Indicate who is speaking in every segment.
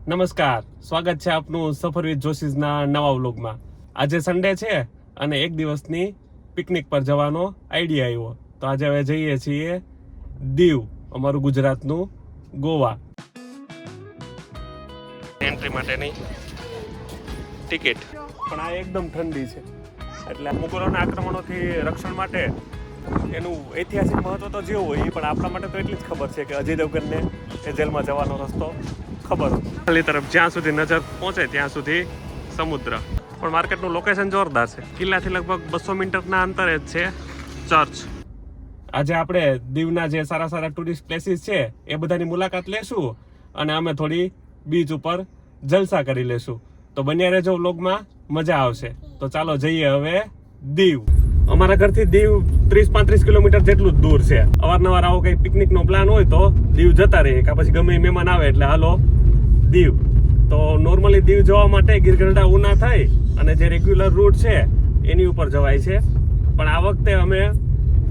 Speaker 1: નમસ્કાર, સ્વાગત છે આપનું સફર વિથ જોશીઝના નવા વ્લોગમાં. આજે સન્ડે છે અને એક દિવસની પિકનિક પર જવાનો આઈડિયા આવ્યો. તો આજે હવે જઈએ છીએ દીવ, અમારું ગુજરાતનું ગોવા. એન્ટ્રી માટેની ટિકિટ પણ આ એકદમ ઠંડી છે, એટલે મુગલોના આક્રમણોથી રક્ષણ માટે એનું ઐતિહાસિક મહત્વ તો જેવું હોય પણ આપણા માટે તો એટલી જ ખબર છે કે અજય દેવગનને એ જેલમાં જવાનો રસ્તો ખબર હતો. ખાલી તરફ જ્યાં સુધી નજર પહોંચે ત્યાં સુધી સમુદ્ર. પણ માર્કેટનું લોકેશન જોરદાર છે. કિલ્લાથી લગભગ 200 મીટરના અંતરે જ છે ચર્ચ. આજે આપણે દીવના જે સારા સારા ટુરિસ્ટ પ્લેસીસ છે એ બધાની મુલાકાત લેશું અને અમે થોડી બીચ ઉપર જલસા કરી લેશું. તો બન્યા રહેજો વ્લોગમાં, મજા આવશે. તો ચાલો જઈએ હવે દીવ. અમારા ઘરથી દીવ 30-35 કિલોમીટર જેટલું જ દૂર છે. અવારનવાર આવો કંઈ પિકનિકનો પ્લાન હોય તો દીવ જતા રહીએ, કે પછી ગમે મહેમાન આવે એટલે હાલો દીવ. તો નોર્મલી દીવ જવા માટે ગીરગઢડા ઉના થઈ અને જે રેગ્યુલર રૂટ છે એની ઉપર જવાય છે, પણ આ વખતે અમે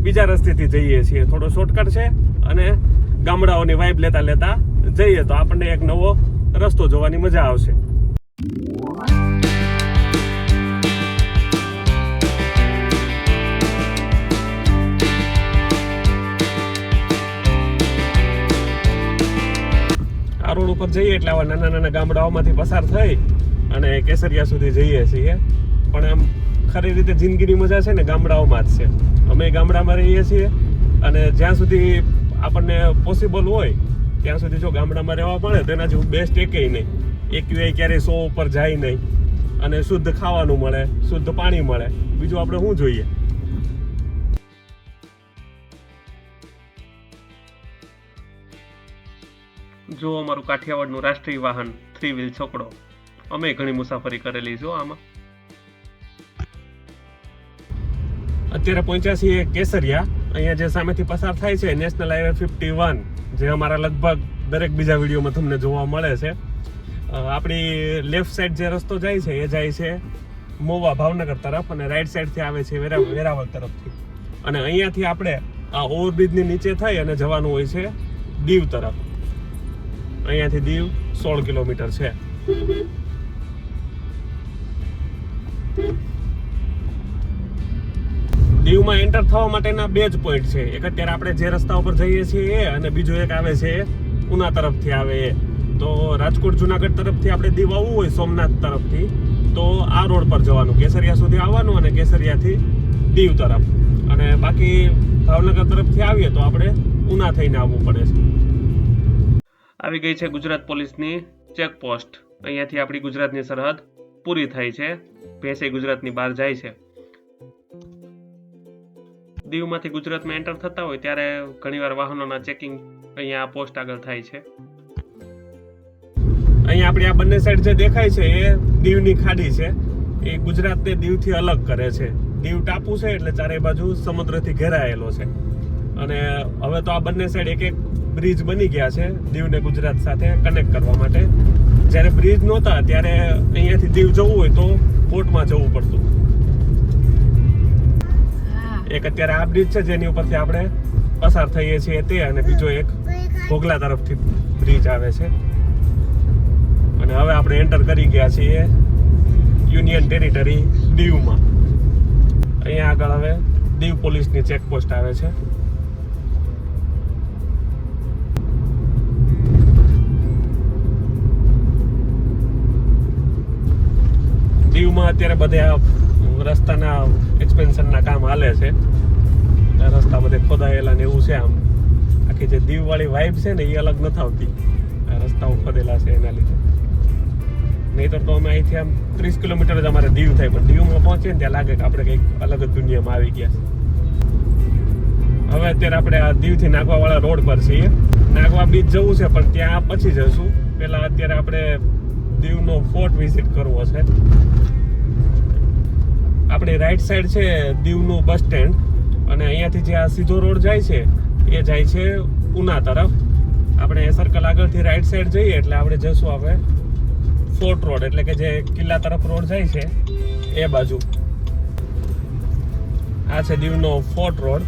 Speaker 1: બીજા રસ્તેથી જઈએ છીએ. થોડો શોર્ટકટ છે અને ગામડાઓની વાઇબ લેતા લેતા જઈએ તો આપણને એક નવો રસ્તો જોવાની મજા આવશે. આ રોડ ઉપર જઈએ એટલે આવા નાના નાના ગામડાઓમાંથી પસાર થઈ અને કેસરિયા સુધી જઈએ છીએ. પણ આમ ખરી રીતે જિંદગીની મજા છે ને ગામડાઓમાં જ છે. અમે ગામડામાં રહીએ છીએ અને જ્યાં સુધી આપણને પોસિબલ હોય ત્યાં સુધી જો ગામડામાં રહેવા મળે તો એના જેવું બેસ્ટ એકેય નહીં. એક્યુઆઈ ક્યારેય 100 ઉપર જાય નહીં અને શુદ્ધ ખાવાનું મળે, શુદ્ધ પાણી મળે. બીજું આપણે શું જોઈએ? જો અમારું કાઠિયાવાડનું રાષ્ટ્રીય વાહન 3 વ્હીલ છકડો. અમે ઘણી મુસાફરી કરેલી જો આમાં. અત્યારે પહોંચ્યા છીએ કેસરિયા. અહીંયા જે સામેથી પસાર થાય છે નેશનલ હાઈવે 51, જે અમારા લગભગ દરેક બીજા વિડીયોમાં તમને જોવા મળે છે. આપણી લેફ્ટ સાઈડ જે રસ્તો જાય છે એ જાય છે મોવા ભાવનગર તરફ અને રાઈટ સાઈડથી આવે છે વેરાવળ તરફથી. અને અહીંયાથી આપણે આ ઓવરબ્રિજની નીચે થઈ અને જવાનું હોય છે દીવ તરફ. અહીંયાથી દીવ 16 કિલોમીટર છે. દીવમાં એન્ટર થવા માટેના 2 જ પોઈન્ટ છે. એક અત્યારે આપણે જે રસ્તા ઉપર જઈએ છીએ એ, અને બીજો એક આવે છે ઉના તરફથી આવે એ. તો રાજકોટ જુનાગઢ તરફથી આપણે દીવ આવવું હોય સોમનાથ તરફથી તો આ રોડ પર જવાનું, કેસરિયા સુધી આવવાનું અને કેસરિયાથી દીવ તરફ. અને બાકી ભાવનગર તરફથી આવીએ તો આપણે ઉના થઈને આવવું પડે છે. આવી ગઈ છે ગુજરાત પોલીસની ચેકપોસ્ટ. અહીંયાથી આપણી ગુજરાતની સરહદ પૂરી થાય છે. ભેંસે ગુજરાતની બહાર જાય છે. દીવમાંથી ગુજરાતમાં એન્ટર થતા હોય ત્યારે ઘણીવાર વાહનોના ચેકિંગ અહીંયા પોસ્ટ આગળ થાય છે. અહીંયા આપણી આ બંને સાઈડ જે દેખાય છે એ દીવની ખાડી છે. એ ગુજરાતને દીવથી અલગ કરે છે. દીવ ટાપુ છે એટલે ચારે બાજુ સમુદ્રથી ઘેરાયેલો છે. અને હવે તો આ બંને સાઈડ એક એક બ્રિજ બની ગયા છે દીવને ગુજરાત સાથે કનેક્ટ કરવા માટે. જ્યારે બ્રિજ નહોતા ત્યારે અહીંયાથી દીવ જવું હોય તો બોટમાં જવું પડતું. એક અત્યારે આ બ્રિજ છે જેની ઉપરથી આપણે પસાર થઈએ છીએ તે, અને બીજો એક ભોગલા તરફથી બ્રિજ આવે છે. અને હવે આપણે એન્ટર કરી ગયા છીએ યુનિયન ટેરિટરી દીવમાં. અહીંયા આગળ હવે દીવ પોલીસની ચેકપોસ્ટ આવે છે. દીવમાં અત્યારે બધા રસ્તાના એક્સપેન્શનના કામ હાલે છે. રસ્તા બધે ખોદાયેલા ને એવું છે. આમ આખી જે દીવ વાળી વાઇબ છે ને એ અલગ નથી આવતી. આ રસ્તાઓ ખોદેલા છે એના લીધે. નહીતર તો અમે અહીંથી આમ 30 કિલોમીટર જ અમારે દીવ થાય, પણ દીવમાં પહોંચીએ ને ત્યાં લાગે કે આપણે કંઈક અલગ જ દુનિયામાં આવી ગયા. હવે અત્યારે આપણે આ દીવથી નાગવા વાળા રોડ પર છીએ. નાગવા બીચ જવું છે પણ ત્યાં પછી જશું. પહેલા અત્યારે આપણે દીવનો ફોર્ટ વિઝિટ કરવો છે. આપણી રાઈટ સાઈડ છે દીવનું બસ સ્ટેન્ડ અને અહીંયાથી જે આ સીધો રોડ જાય છે એ જાય છે ઉના તરફ. આપણે એ સર્કલ આગળથી રાઈટ સાઈડ જઈએ એટલે આપણે જશું આપણે ફોર્ટ રોડ, એટલે કે જે કિલ્લા તરફ રોડ જાય છે એ બાજુ. આ છે દીવનો ફોર્ટ રોડ.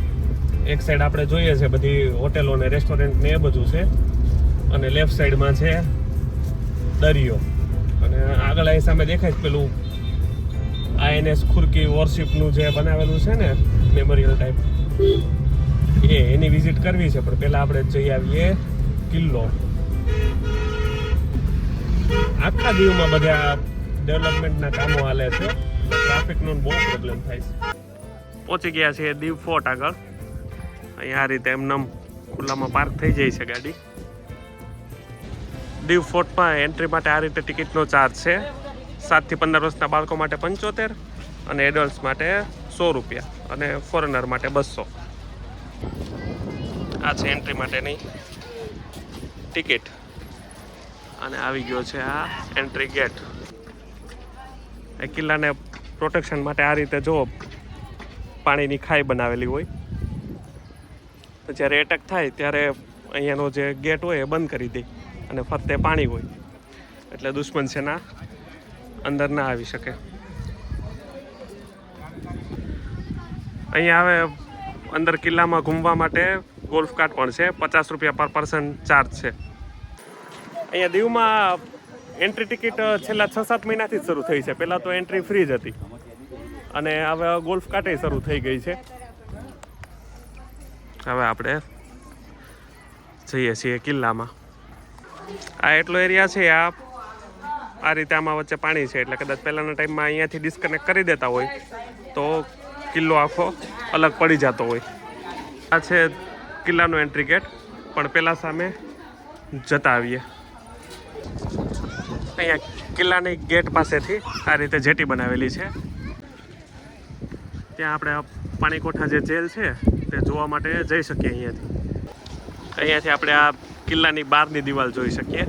Speaker 1: એક સાઈડ આપણે જોઈએ છે બધી હોટેલો ને રેસ્ટોરન્ટ ને એ બધું છે, અને લેફ્ટ સાઈડમાં છે દરિયો, અને આગળ અહીં સામે દેખાય પેલું INS ખુરકી વોરશિપનું જે બનાવેલું છે ને મેમોરિયલ ટાઈપ, એની વિઝિટ કરવી છે. પણ પહેલાં આપણે જઈ આવીએ કિલ્લો. આખા દીવમાં બધા ડેવલપમેન્ટના કામો હાલે છે, ટ્રાફિકનો બહુ પ્રોબ્લેમ થાય છે. પહોંચી ગયા છે દીવ ફોર્ટ આગળ. અહીંયા આ રીતે એમને ખુલ્લામાં પાર્ક થઈ જાય છે ગાડી. દીવ ફોર્ટમાં એન્ટ્રી માટે આ રીતે ટિકિટનો ચાર્જ છે. 7 થી 15 વર્ષના બાળકો માટે 75 અને એડલ્ટ્સ માટે 100 રૂપિયા અને ફોરેનર માટે 200. આ છે એન્ટ્રી માટેની ટિકિટ, અને આવી ગયો છે આ એન્ટ્રી ગેટ. એ કિલ્લાને પ્રોટેક્શન માટે આ રીતે જો પાણીની ખાઈ બનાવેલી હોય, તો જ્યારે એટેક થાય ત્યારે અહીંયાનો જે ગેટ હોય એ બંધ કરી દે, અને ફરતે પાણી હોય એટલે દુશ્મન સેના અંદર ના આવી શકે. અહીંયા હવે અંદર કિલ્લામાં ઘૂમવા માટે ગોલ્ફ કાર્ટ પણ છે. 50 રૂપિયા પર પર્સન ચાર્જ છે. અહીંયા દીવમાં એન્ટ્રી ટિકિટ છેલ્લા 6-7 મહિનાથી જ શરૂ થઈ છે. પહેલાં તો એન્ટ્રી ફ્રી જ હતી, અને હવે ગોલ્ફ કાર્ટે શરૂ થઈ ગઈ છે. હવે આપણે જઈએ છીએ કિલ્લામાં. આ એટલો એરિયા છે, આ રીતે આમાં વચ્ચે પાણી છે, એટલે કદાચ પહેલાંના ટાઈમમાં અહીંયાથી ડિસ્કનેક્ટ કરી દેતા હોય તો કિલ્લો આખો અલગ પડી જતો હોય. આ છે કિલ્લાનો એન્ટ્રી ગેટ, પણ પહેલાં સામે જતા આવીએ. અહીંયા કિલ્લાની ગેટ પાસેથી આ રીતે જેટી બનાવેલી છે. ત્યાં આપણે પાણીકોઠા જે જેલ છે તે જોવા માટે જઈ શકીએ. અહીંયાથી આપણે આ કિલ્લાની બહારની દિવાલ જોઈ શકીએ.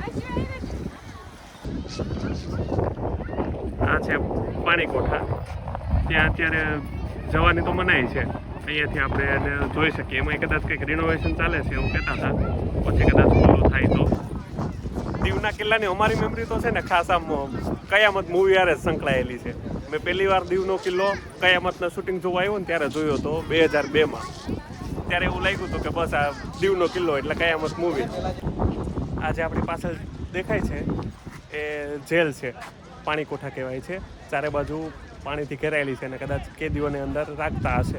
Speaker 1: આ છે પાણીકોઠા. ત્યાં અત્યારે જવાની તો મનાઈ છે. અહીંયાથી આપણે એને જોઈ શકીએ. એમાં કદાચ કંઈક રિનોવેશન ચાલે છે એવું કહેતા હતા, પછી કદાચ પૂરું થાય તો. દીવના કિલ્લાની અમારી મેમરી તો છે ને ખાસ આમ કયામત મૂવી યારે સંકળાયેલી છે. મેં પહેલી વાર દીવનો કિલ્લો કયામતના શૂટિંગ જોવા આવ્યો ને ત્યારે જોયો હતો 2002માં. ત્યારે એવું લાગ્યું હતું કે બસ આ દીવનો કિલ્લો એટલે કયામત મૂવી. આ જે આપણી પાછળ દેખાય છે એ જેલ છે, પાણીકોઠા કહેવાય છે. ચારે બાજુ પાણીથી ઘેરાયેલી છે, અને કદાચ કેદીઓને અંદર રાખતા હશે.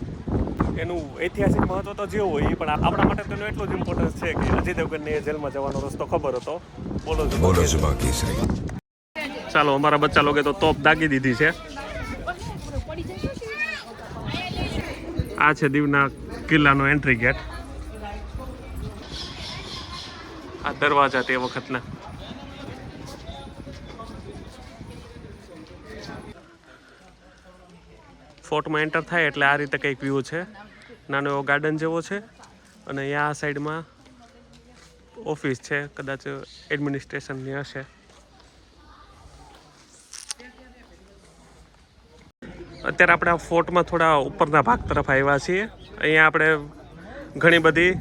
Speaker 1: એનું ઐતિહાસિક મહત્વ તો જેવું હોય, પણ આપણા માટે તેનું એટલું જ ઇમ્પોર્ટન્સ છે કે અજય દેવગનને એ જેલમાં જવાનો રસ્તો ખબર હતો. બોલો જુબા કેસરી. ચાલો, અમારા બચ્ચા લોકોએ તો તોપ દાગી દીધી છે. આ છે દીવના કિલ્લાનો એન્ટ્રી ગેટ. આ દરવાજા તે વખતના. ફોર્ટમાં એન્ટર થાય એટલે આ રીતે કંઈક વ્યૂ છે. નાનો એવો ગાર્ડન જેવો છે, અને અહીંયા આ સાઈડમાં ઓફિસ છે, કદાચ એડમિનિસ્ટ્રેશનની હશે. અત્યારે આપણે આ ફોર્ટમાં થોડા ઉપરના ભાગ તરફ આવ્યા છીએ. અહીંયા આપણે ઘણી બધી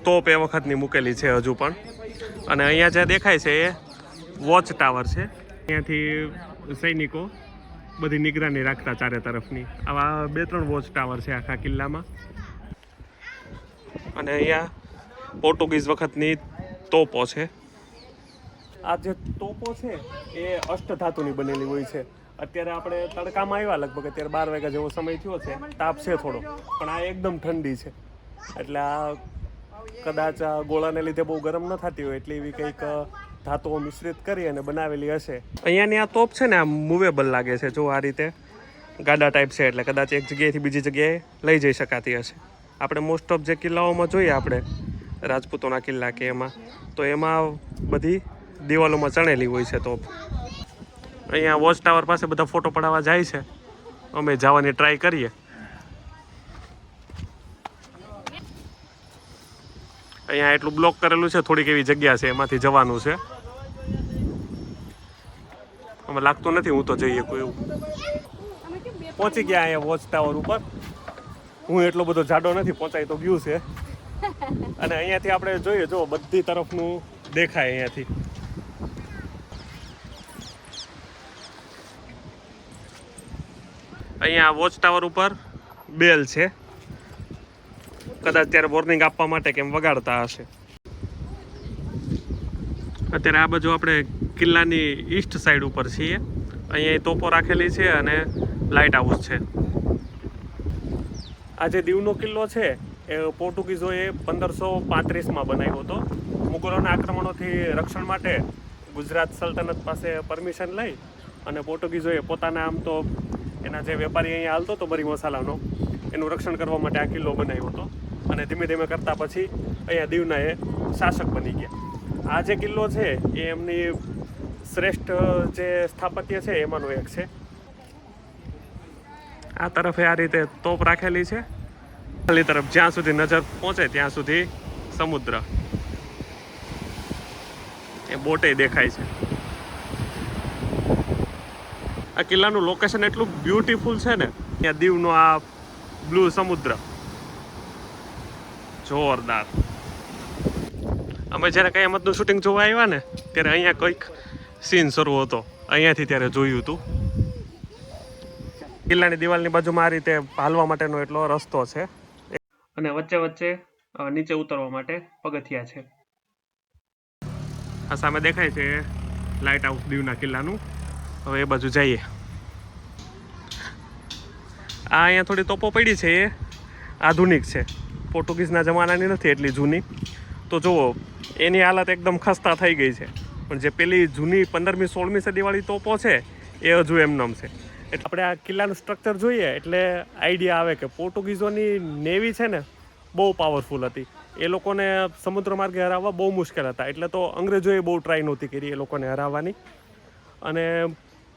Speaker 1: તોપ એ વખતની મૂકેલી છે હજુ પણ. અને અહીંયા જે દેખાય છે એ વોચ ટાવર છે. અહીંયાથી સૈનિકો બધી નિગરાની રાખતા ચારે તરફની. આવા 2-3 વોચ ટાવર છે આખા કિલ્લામાં. અને અહીંયા પોર્ટુગીઝ વખતની તોપો છે. આ જે તોપો છે એ અષ્ટધાતુની બનેલી હોય છે. અત્યારે આપણે તડકામાં આવ્યા, લગભગ અત્યારે 12 વાગ્યા જેવો સમય થયો છે. તાપ છે થોડો, પણ આ એકદમ ઠંડી છે. એટલે આ કદાચ આ ગોળાને લીધે બહુ ગરમ ન થતી હોય એટલે એવી કંઈક ધાતુઓ મિશ્રિત કરી અને બનાવેલી હશે. અહીંયાની આ તોપ છે ને આ મૂવેબલ લાગે છે. જો આ રીતે ગાડા ટાઈપ છે, એટલે કદાચ એક જગ્યાએથી બીજી જગ્યાએ લઈ જઈ શકાતી હશે. આપણે મોસ્ટ ઓફ જે કિલ્લાઓમાં જોઈએ આપણે રાજપૂતોના કિલ્લા કે એમાં, તો એમાં બધી દિવાલોમાં ચણેલી હોય છે તોપ. અહીંયા વોચ ટાવર પાસે બધા ફોટો પડાવવા જાય છે. અમે જવાની ટ્રાય કરીએ. અહીંયા એટલું બ્લોક કરેલું છે, થોડીક એવી જગ્યા છે એમાંથી જવાનું છે. અમે લાગતું નથી હું તો જઈએ કોઈ એવું. પહોંચી ગયા અહીંયા વોચ ટાવર ઉપર. હું એટલો બધો જાડો નથી, પહોંચાઈ તો ગયું છે. અને અહીંયાથી આપણે જોઈએ, જો બધી તરફનું દેખાય અહીંયાથી. અહીંયા વોચ ટાવર ઉપર બેલ છે. કદાચ ત્યારે વોર્નિંગ આપવા માટે કેમ વગાડતા હશે. અત્યારે આ બાજુ આપણે કિલ્લાની ઈસ્ટ સાઈડ ઉપર છીએ. અહીંયા તોપો રાખેલી છે અને લાઇટ હાઉસ છે. આ જે દીવનો કિલ્લો છે એ પોર્ટુગીઝોએ 1535માં બનાવ્યો હતો. મુગલોના આક્રમણોથી રક્ષણ માટે ગુજરાત સલ્તનત પાસે પરમિશન લઈ અને પોર્ટુગીઝોએ પોતાના આમ તો એના જે વેપારી અહીંયા હાલતો હતો મરી મસાલાનો એનું રક્ષણ કરવા માટે આ કિલ્લો બનાવ્યો હતો. અને ધીમે ધીમે કરતાં પછી અહીંયા દીવના એ શાસક બની ગયા. આ જે કિલ્લો છે એ એમની શ્રેષ્ઠ જે સ્થાપત્ય છે એમાંનો એક છે. આ તરફે આ રીતે તોપ રાખેલી છે. ખાલી તરફ જ્યાં સુધી નજર પહોંચે ત્યાં સુધી સમુદ્ર, એ બોટે દેખાય છે. આ કિલ્લાનું લોકેશન એટલું બ્યુટીફુલ છે ને, ત્યાં દીવનો આ બ્લુ સમુદ્ર જોરદાર. અમે જ્યારે કયામતનું શૂટિંગ જોવા આવ્યા ને ત્યારે અહીંયા કંઈક સીન શરૂ હતો, અહીંયાથી ત્યારે જોયું હતું. કિલ્લાની દિવાલની બાજુમાં આ રીતે હાલવા માટેનો એટલો રસ્તો છે અને વચ્ચે વચ્ચે નીચે ઉતરવા માટે પગથિયા છે. આ સામે દેખાય છે લાઇટ હાઉસ દીવના કિલ્લાનું. હવે એ બાજુ જઈએ. આ અહીંયા થોડી તોપો પડી છે, એ આધુનિક છે, પોર્ટુગીઝના જમાનાની નથી, એટલી જૂની. તો જુઓ એની હાલત એકદમ ખસ્તા થઈ ગઈ છે, પણ જે પેલી જૂની 15મી 16મી સદીવાળી તોપો છે એ હજુ એમનેમ છે. એટલે આપણે આ કિલ્લાનું સ્ટ્રક્ચર જોઈએ એટલે આઈડિયા આવે કે પોર્ટુગીઝોની નેવી છે ને બહુ પાવરફુલ હતી. એ લોકોને સમુદ્ર માર્ગે હરાવવા બહુ મુશ્કેલ હતા, એટલે તો અંગ્રેજોએ બહુ ટ્રાય નહોતી કરી એ લોકોને હરાવવાની. અને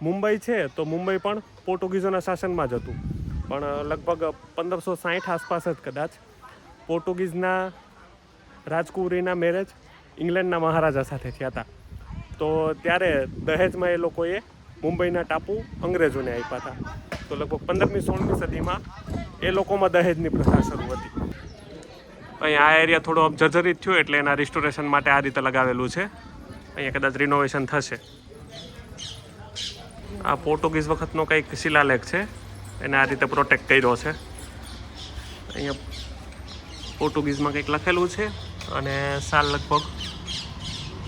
Speaker 1: મુંબઈ છે તો મુંબઈ પણ પોર્ટુગીઝોના શાસનમાં જ હતું, પણ લગભગ 1560 આસપાસ જ કદાચ પોર્ટુગીઝના રાજકુંવરીના મેરેજ ઇંગ્લેન્ડના મહારાજા સાથે થયા હતા. તો ત્યારે દહેજમાં એ લોકોએ મુંબઈના ટાપુ અંગ્રેજોને આપ્યા હતા. તો લગભગ 15મી 16મી સદીમાં એ લોકોમાં દહેજની પ્રથા શરૂ હતી. અહીંયા આ એરિયા થોડો જર્જરિત થયો એટલે એના રિસ્ટોરેશન માટે આ રીતે લગાવેલું છે. અહીંયા કદાચ રિનોવેશન થશે. આ પોર્ટુગીઝ વખતનો કંઈક શિલાલેખ છે, એને આ રીતે પ્રોટેક્ટ કર્યો છે. અહીંયા પોર્ટુગીઝમાં કંઈક લખેલું છે અને સાલ લગભગ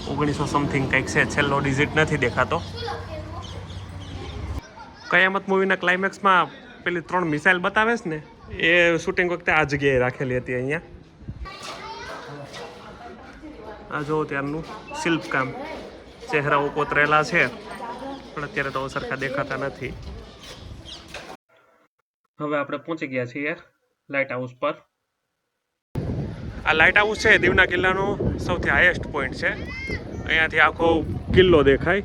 Speaker 1: 1900 સમથિંગ કંઈક છે, છેલ્લો ડિઝિટ નથી દેખાતો. કયામત મૂવીના ક્લાઇમેક્સમાં પેલી 3 મિસાઇલ બતાવે છે ને, એ શૂટિંગ વખતે આ જગ્યાએ રાખેલી હતી. અહીંયા આ જો ત્યારનું શિલ્પકામ, ચહેરાઓ કોતરેલા છે પણ અત્યારે તો સરખા દેખાતા નથી. હવે આપણે પહોંચી ગયા છીએ લાઇટ હાઉસ પર. આ લાઇટ હાઉસ છે દીવના કિલ્લાનો સૌથી હાઈએસ્ટ પોઈન્ટ છે. અહીંયાથી આખો કિલ્લો દેખાય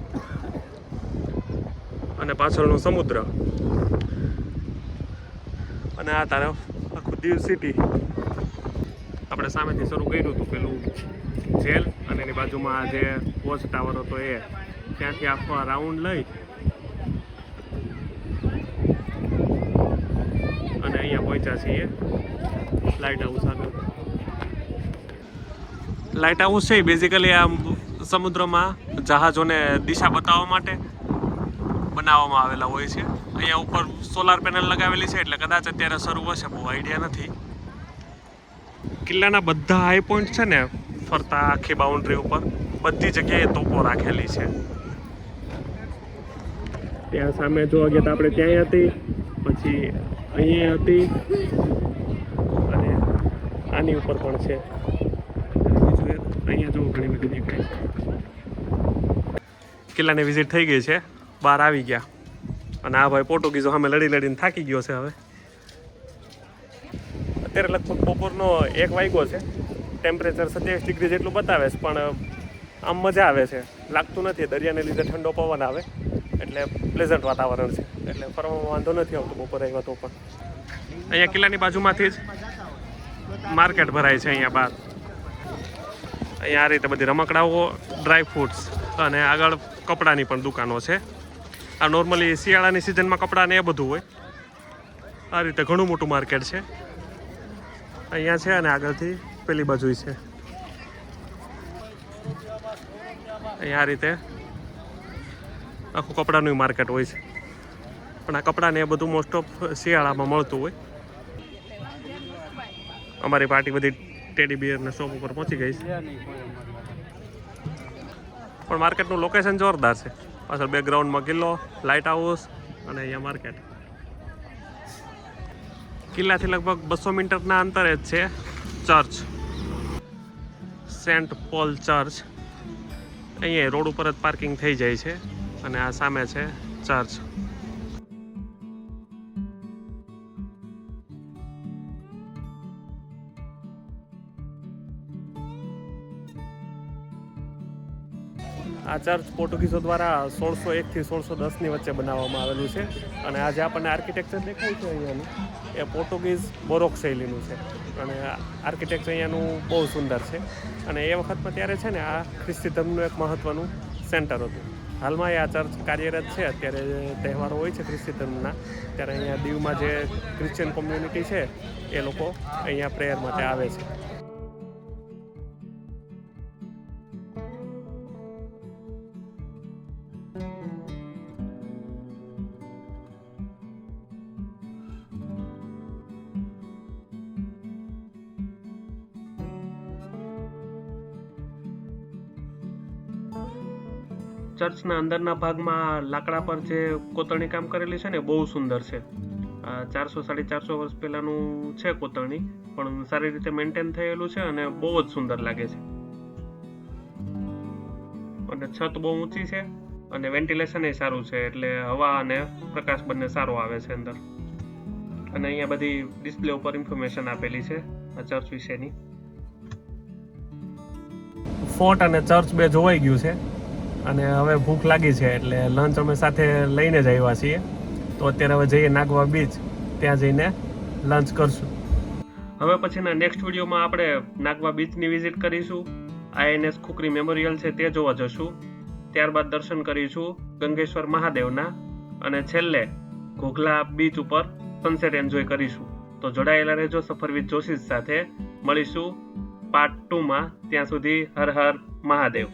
Speaker 1: અને પાછળનો સમુદ્ર અને આ તરફ આખું દીવ સિટી. આપણે સામેથી શરૂ કર્યું હતું પેલું જેલ અને એની બાજુમાં જે વોચ ટાવર હતો એ, ત્યાંથી આખો રાઉન્ડ લઈ અને અહીંયા પહોંચ્યા છીએ લાઇટ હાઉસ આગળ. લાઇટ હાઉસ છે બેઝિકલી આ સમુદ્રમાં જહાજોને દિશા બતાવવા માટે બનાવવામાં આવેલા હોય છે. અહીંયા ઉપર સોલાર પેનલ લગાવેલી છે એટલે કદાચ અત્યારે શરૂ હશે, બહુ આઈડિયા નથી. કિલ્લાના બધા હાઈ પોઈન્ટ છે ને ફરતા આખી બાઉન્ડ્રી ઉપર બધી જગ્યાએ તોપો રાખેલી છે. ત્યાં સામે જોવા ગયા તો આપણે ત્યાંય હતી, પછી અહીંયા હતી અને આની ઉપર પણ છે. અહીંયા જો ઘણી બધી દેખાય છે. કિલ્લાની વિઝિટ થઈ ગઈ છે, બહાર આવી ગયા અને આ ભાઈ પોર્ટુગીઝો સામે લડી લડીને થાકી ગયો છે. હવે અત્યારે લગભગ બપોરનો 1 વાગ્યો છે. ટેમ્પરેચર 27 ડિગ્રી જેટલું બતાવે છે, પણ આમ મજા આવે છે, લાગતું નથી. દરિયાને લીધે ઠંડો પવન આવે એટલે પ્લેઝન્ટ વાતાવરણ છે, એટલે ફરવામાં વાંધો નથી આવતો બપોરે આવ્યા તો પણ. અહીંયા કિલ્લાની બાજુમાંથી જ માર્કેટ ભરાય છે. અહીંયા બહાર અહીંયા આ રીતે બધી રમકડાઓ, ડ્રાય ફ્રૂટ્સ અને આગળ કપડાની પણ દુકાનો છે. આ નોર્મલી શિયાળાની સિઝનમાં કપડાને એ બધું હોય. આ રીતે ઘણું મોટું માર્કેટ છે અહીંયા છે અને આગળથી પેલી બાજુ છે. અહીંયા આ રીતે આખું કપડાનું માર્કેટ હોય છે, પણ આ કપડાને એ બધું મોસ્ટ ઓફ શિયાળામાં મળતું હોય. અમારી પાર્ટી બધી ટેડી બિયરના શોપ ઉપર પહોંચી ગઈ છે. પણ માર્કેટનું લોકેશન જોરદાર છે. પાછળ બેકગ્રાઉન્ડમાં કિલ્લો, લાઇટ હાઉસ અને અહીંયા માર્કેટ. કિલ્લાથી લગભગ 200 મીટરના અંતરે જ છે ચર્ચ, સેન્ટ પોલ ચર્ચ. અહીંયા રોડ ઉપર જ પાર્કિંગ થઈ જાય છે અને આ સામે છે ચર્ચ. આ ચર્ચ પોર્ટુગીઝો દ્વારા 1601 થી 1610ની વચ્ચે બનાવવામાં આવેલું છે અને આ જે આપણને આર્કિટેક્ચર દેખાય છે અહીંયાનું એ પોર્ટુગીઝ બોરોક શૈલીનું છે અને આર્કિટેક્ચર અહીંયાનું બહુ સુંદર છે અને એ વખતમાં ત્યારે છે ને આ ખ્રિસ્તી ધર્મનું એક મહત્ત્વનું સેન્ટર હતું. હાલમાં આ ચર્ચ કાર્યરત છે. અત્યારે તહેવારો હોય છે ખ્રિસ્તી ધર્મના ત્યારે અહીંયા દીવમાં જે ક્રિશ્ચિયન કોમ્યુનિટી છે એ લોકો અહીંયા પ્રેયર માટે આવે છે. ચર્ચના અંદરના ભાગમાં લાકડા પર જે કોતરણી કામ કરેલી છે ને બહુ સુંદર છે. 400-450 વર્ષ પહેલાનું છે કોતરણી, પણ સારી રીતે મેન્ટેન થયેલું છે અને બહુ જ સુંદર લાગે છે. અને છત બહુ ઊંચી છે અને વેન્ટિલેશન એ સારું છે, એટલે હવા અને પ્રકાશ બંને સારો આવે છે અંદર. અને અહીંયા બધી ડિસ્પ્લે ઉપર ઇન્ફોર્મેશન આપેલી છે આ ચર્ચ વિશેની. ફોર્ટ અને ચર્ચ બે જોવાઈ ગયું છે અને હવે ભૂખ લાગી છે એટલે લંચ અમે સાથે લઈને જ આવ્યા છીએ. તો અત્યારે હવે જઈએ નાગવા બીચ, ત્યાં જઈને લંચ કરશું. હવે પછીના નેક્સ્ટ વિડીયોમાં આપણે નાગવા બીચની વિઝિટ કરીશું, INS ખુકરી મેમોરિયલ છે તે જોવા જશું, ત્યારબાદ દર્શન કરીશું ગંગેશ્વર મહાદેવના અને છેલ્લે ઘોઘલા બીચ ઉપર સનસેટ એન્જોય કરીશું. તો જોડાયેલા રહેજો સફર વિથ જોશી સાથે. મળીશું પાર્ટ 2માં. ત્યાં સુધી હર હર મહાદેવ.